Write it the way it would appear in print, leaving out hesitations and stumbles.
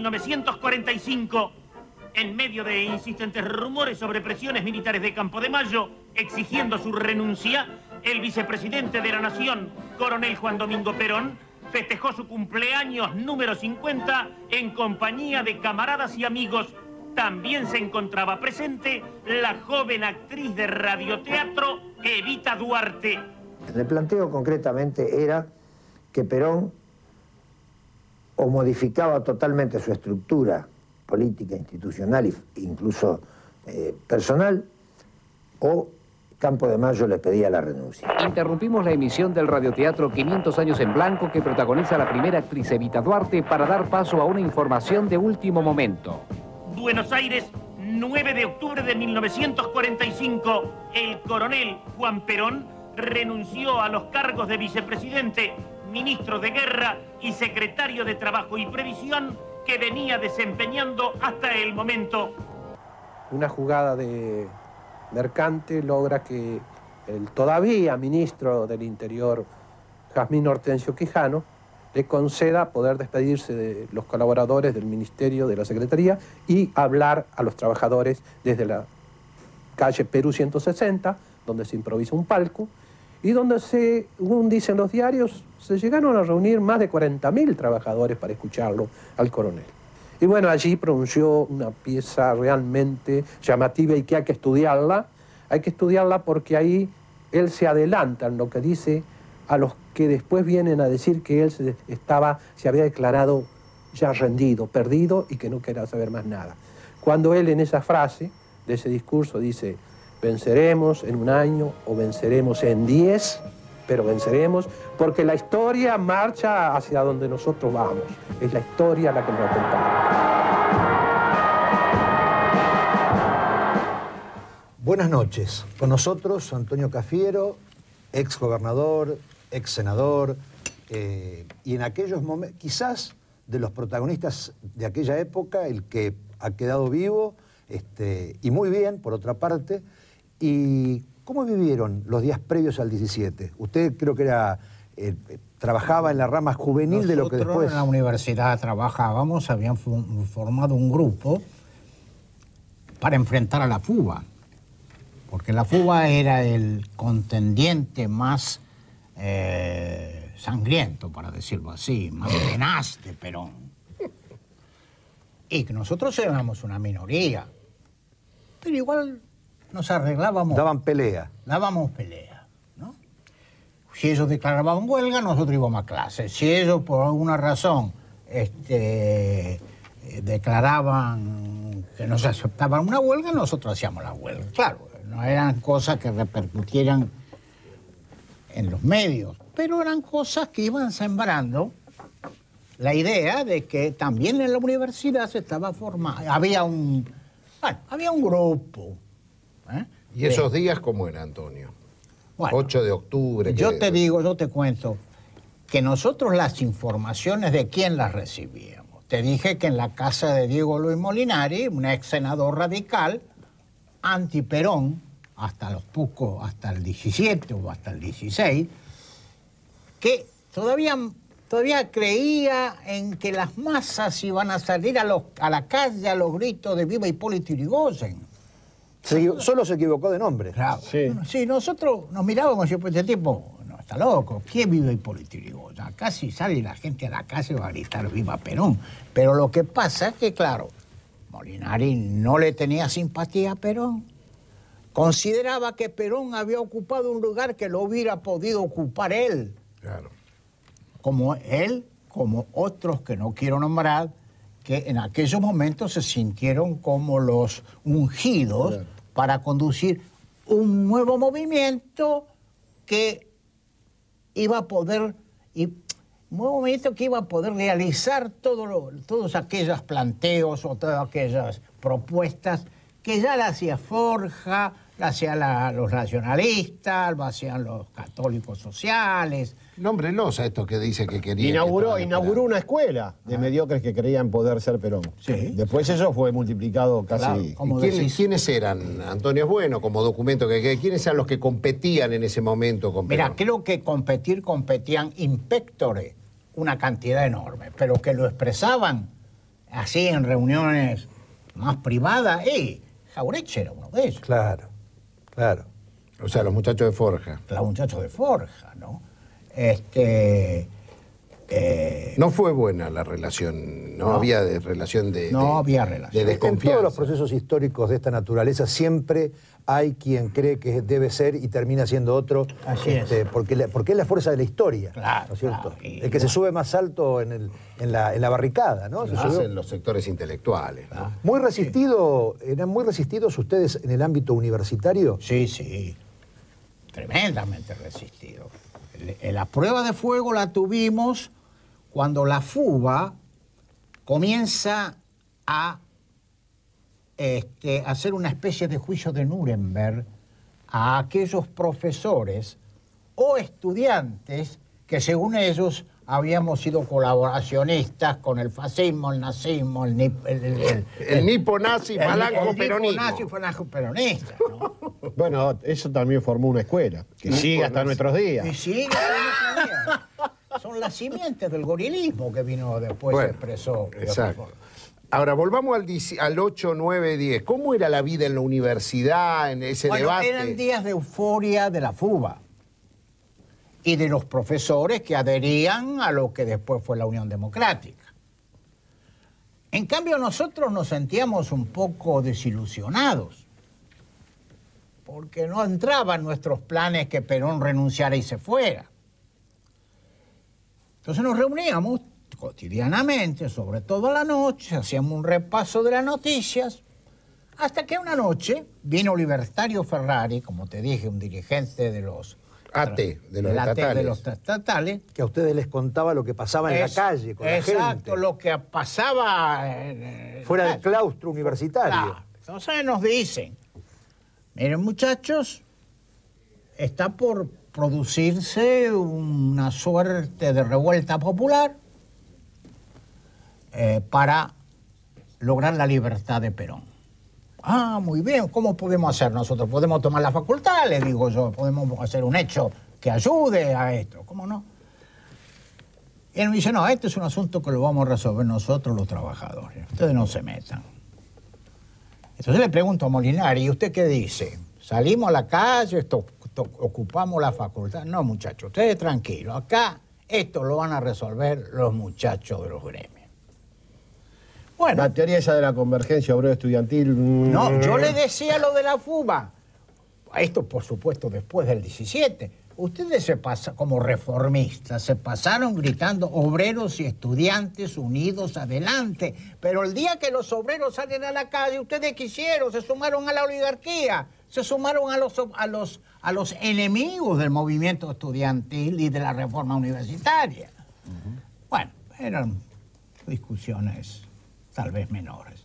1945, en medio de insistentes rumores sobre presiones militares de Campo de Mayo, exigiendo su renuncia, el vicepresidente de la Nación, coronel Juan Domingo Perón, festejó su cumpleaños número 50 en compañía de camaradas y amigos. También se encontraba presente la joven actriz de radioteatro Evita Duarte. El planteo concretamente era que Perón o modificaba totalmente su estructura política, institucional e incluso personal, o Campo de Mayo le pedía la renuncia. Interrumpimos la emisión del radioteatro 500 años en blanco que protagoniza la primera actriz Evita Duarte para dar paso a una información de último momento. Buenos Aires, 9 de octubre de 1945, el coronel Juan Perón renunció a los cargos de vicepresidente, ministro de Guerra y secretario de Trabajo y Previsión que venía desempeñando hasta el momento. Una jugada de Mercante logra que el todavía ministro del Interior, Jazmín Hortensio Quijano, le conceda poder despedirse de los colaboradores del Ministerio, de la Secretaría, y hablar a los trabajadores desde la calle Perú 160, donde se improvisa un palco, y donde, según dicen los diarios, se llegaron a reunir más de 40.000 trabajadores para escucharlo al coronel. Y bueno, allí pronunció una pieza realmente llamativa y que hay que estudiarla. Hay que estudiarla porque ahí él se adelanta en lo que dice a los que después vienen a decir que él se había declarado ya rendido, perdido y que no quería saber más nada. Cuando él en esa frase de ese discurso dice: venceremos en un año o venceremos en 10, pero venceremos porque la historia marcha hacia donde nosotros vamos. Es la historia la que nos acompaña. Buenas noches. Con nosotros Antonio Cafiero, ex gobernador, ex senador, y en aquellos momentos, quizás de los protagonistas de aquella época, el que ha quedado vivo, y muy bien, por otra parte. ¿Y cómo vivieron los días previos al 17? Usted creo que era trabajaba en la rama juvenil. Nosotros, de lo que después... en la universidad trabajábamos, habían formado un grupo para enfrentar a la FUBA, porque la FUBA era el contendiente más sangriento, para decirlo así, más tenaz de Perón. Y que nosotros éramos una minoría, pero igual nos arreglábamos. Daban pelea. Dábamos pelea, ¿no? Si ellos declaraban huelga, nosotros íbamos a clases. Si ellos, por alguna razón, declaraban que no se aceptaban una huelga, nosotros hacíamos la huelga. Claro, no eran cosas que repercutieran en los medios, pero eran cosas que iban sembrando la idea de que también en la universidad se estaba formando. Había un grupo. ¿Y esos días cómo era, Antonio? Bueno, 8 de octubre. Yo te cuento que nosotros las informaciones de quién las recibíamos. Te dije que en la casa de Diego Luis Molinari, un ex senador radical, anti-Perón, hasta el 17 o hasta el 16, que todavía creía en que las masas iban a salir a la calle a los gritos de ¡Viva Hipólito Yrigoyen! Solo se equivocó de nombre. Claro. Sí. Bueno, sí, nosotros nos mirábamos y pues, este tipo no está loco. ¿Quién vive Hipólito Yrigoyen? Acá si sale la gente a la calle va a gritar ¡Viva Perón! Pero lo que pasa es que, claro, Molinari no le tenía simpatía a Perón. Consideraba que Perón había ocupado un lugar que lo hubiera podido ocupar él. Claro. Como él, como otros que no quiero nombrar, que en aquellos momentos se sintieron como los ungidos, claro, para conducir un nuevo movimiento que iba a poder realizar todos aquellos planteos o todas aquellas propuestas que ya la hacía Forja, la hacían los nacionalistas, lo hacían los católicos sociales. Nómbrelos a estos que dice que quería. Inauguró una escuela de mediocres que creían poder ser Perón. Sí. Después eso fue multiplicado casi. Claro, ¿Quiénes eran? Antonio es bueno, como documento ¿quiénes eran los que competían en ese momento con Perón? Mira, creo que competían in pectore una cantidad enorme, pero que lo expresaban así en reuniones más privadas, Jauretche era uno de ellos. Claro, claro. O sea, los muchachos de Forja. Los muchachos de Forja, ¿no? No fue buena la relación, no había relación de desconfianza. En todos los procesos históricos de esta naturaleza siempre hay quien cree que debe ser y termina siendo otro. Así es. Porque es la fuerza de la historia. Claro, ¿no es cierto? claro. El que se sube más alto en la barricada, ¿no? Lo hacen los sectores intelectuales, ¿no? ¿Eran muy resistidos ustedes en el ámbito universitario? Sí, sí. Tremendamente resistidos. La prueba de fuego la tuvimos cuando la FUBA comienza a hacer una especie de juicio de Nuremberg a aquellos profesores o estudiantes que según ellos habíamos sido colaboracionistas con el fascismo, el nazismo, el nipo-nazi, falango-peronismo. Peronista, ¿no? Bueno, eso también formó una escuela, que sigue hasta nuestros días. Y sigue hasta nuestros días. Son las simientes del gorilismo que vino después, se expresó. Exacto. Ahora, volvamos al 8, 9, 10. ¿Cómo era la vida en la universidad, en ese debate? Eran días de euforia de la FUBA y de los profesores que adherían a lo que después fue la Unión Democrática. En cambio, nosotros nos sentíamos un poco desilusionados, porque no entraba en nuestros planes que Perón renunciara y se fuera. Entonces nos reuníamos cotidianamente, sobre todo a la noche, hacíamos un repaso de las noticias, hasta que una noche vino Libertario Ferrari, como te dije, un dirigente de los estatales. Que a ustedes les contaba lo que pasaba en la calle, con la gente. Exacto, lo que pasaba fuera del claustro universitario. Claro. Entonces nos dicen, miren muchachos, está por producirse una suerte de revuelta popular para lograr la libertad de Perón. Ah, muy bien, ¿cómo podemos hacer nosotros? ¿Podemos tomar la facultad? Le digo yo, podemos hacer un hecho que ayude a esto, ¿cómo no? Y él me dice, no, este es un asunto que lo vamos a resolver nosotros los trabajadores, ustedes no se metan. Entonces le pregunto a Molinari, ¿y usted qué dice? ¿Salimos a la calle, ocupamos la facultad? No, muchachos, ustedes tranquilos, acá esto lo van a resolver los muchachos de los gremios. Bueno, La teoría esa de la convergencia obrero-estudiantil... no, yo le decía lo de la FUBA. Esto, por supuesto, después del 17. Ustedes como reformistas, se pasaron gritando obreros y estudiantes unidos adelante. Pero el día que los obreros salen a la calle, ¿ustedes qué hicieron? Se sumaron a la oligarquía, se sumaron a los enemigos del movimiento estudiantil y de la reforma universitaria. Bueno, eran discusiones tal vez menores.